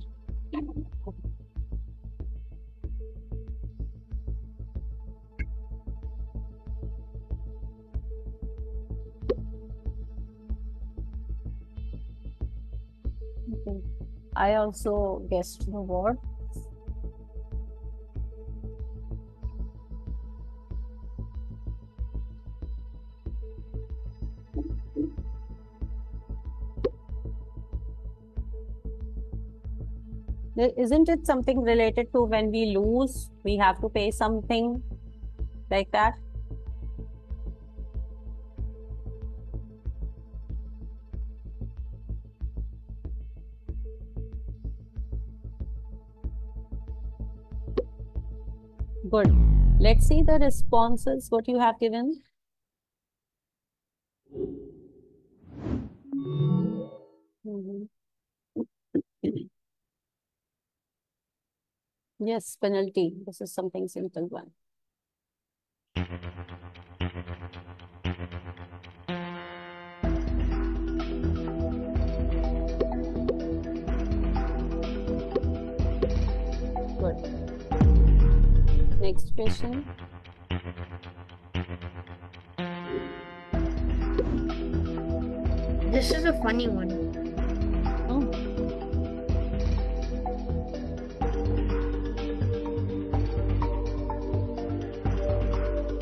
Okay. I also guessed the word. Isn't it something related to when we lose, we have to pay something like that? Good. Let's see the responses, what you have given. Yes, penalty. This is something simple one. Good. Next question.
This is a funny one.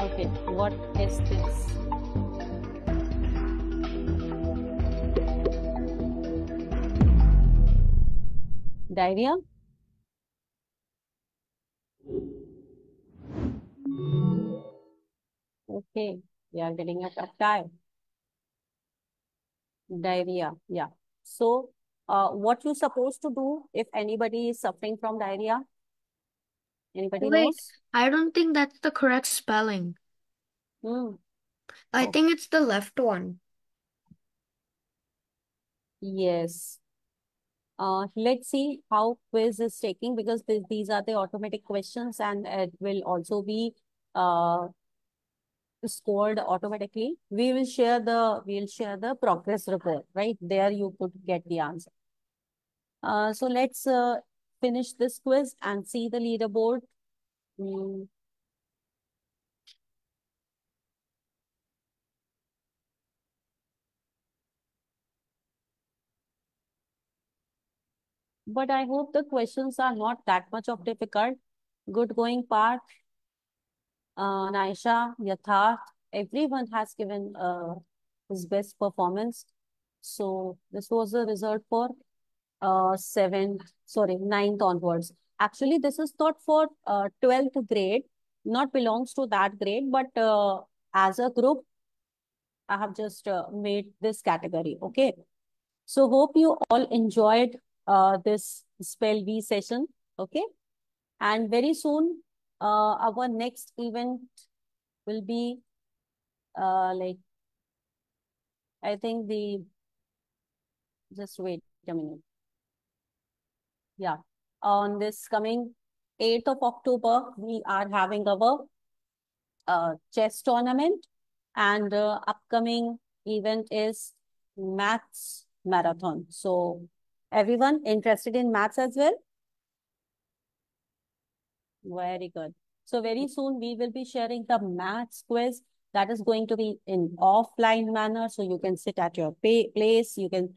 Okay, what is this? Diarrhea? Okay, we are getting a tough time. Diarrhea, yeah. So, what you supposed to do if anybody is suffering from diarrhea? Anybody
Wait,
knows?
I don't think that's the correct spelling.
Hmm.
I
Oh.
think it's the left one.
Yes. Let's see how quiz is taking because these are the automatic questions and it will also be scored automatically. We'll share the progress report, right? There you could get the answer. So let's finish this quiz and see the leaderboard. Hmm. But I hope the questions are not that much of difficult. Good going part. Naisha, Yatharth, everyone has given his best performance. So this was the result for ninth onwards. Actually, this is not for 12th grade, not belongs to that grade, but as a group, I have just made this category. Okay. So hope you all enjoyed this Spell V session. Okay. And very soon, our next event will be like, I think just wait a minute. Yeah. On this coming 8th of October, we are having our chess tournament and upcoming event is maths marathon. So everyone interested in maths as well? Very good. So very soon we will be sharing the maths quiz that is going to be in offline manner. So you can sit at your place, you can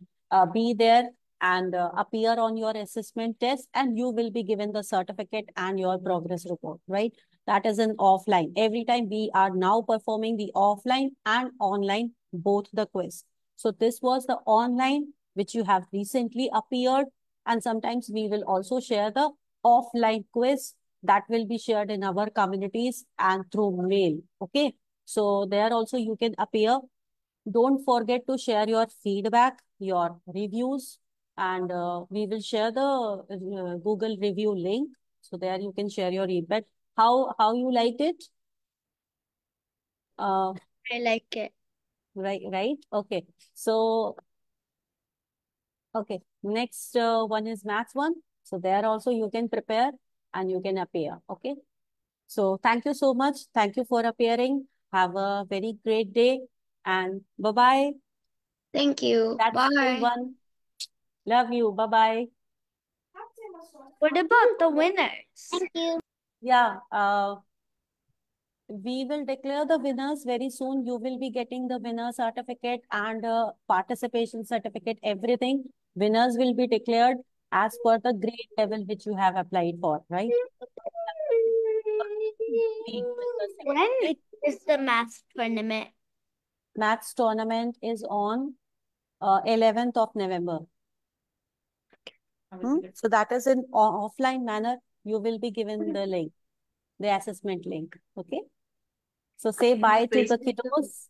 be there and appear on your assessment test and you will be given the certificate and your progress report, right? That is in offline. Every time we are now performing the offline and online, both the quiz. So this was the online, which you have recently appeared. And sometimes we will also share the offline quiz that will be shared in our communities and through mail. Okay. So there also you can appear. Don't forget to share your feedback, your reviews, and we will share the Google review link. So there you can share your feedback. How you liked it?
I like it.
Right. Okay. So okay. Next one is maths one. So there also you can prepare and you can appear. Okay. So thank you so much. Thank you for appearing. Have a very great day and bye-bye.
Thank you.
That's
Bye.
everyone. Love you. Bye-bye.
What about the winners? Thank you.
Yeah, we will declare the winners very soon. You will be getting the winner certificate and participation certificate, everything. Winners will be declared as per the grade level which you have applied for, right?
When is the math tournament?
Maths tournament is on 11th of November. So that is in offline manner. You will be given the link, the assessment link. Okay. So say bye to the kiddos.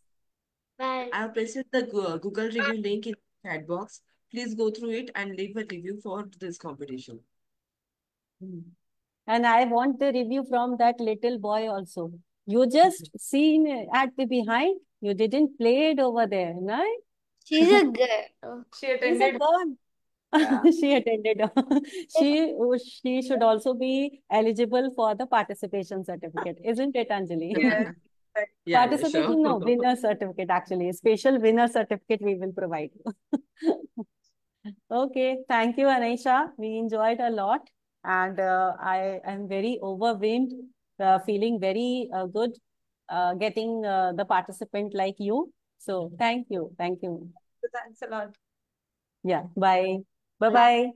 Bye.
I have pasted the Google review link in the chat box. Please go through it and leave a review for this competition.
And I want the review from that little boy also. You just seen at the behind. You didn't play it over there, right?
She's a girl.
She
She's a
attended.
girl.
Yeah.
She attended. She should also be eligible for the participation certificate, isn't it, Anjali?
Yes.
Yeah,
Participation, no,
sure.
winner certificate actually. Special winner certificate we will provide you. Okay, thank you, Anisha. We enjoyed a lot, and I am very overwhelmed, feeling very good, getting the participant like you. So thank you, thank you.
Thanks a lot.
Yeah, bye. Bye-bye.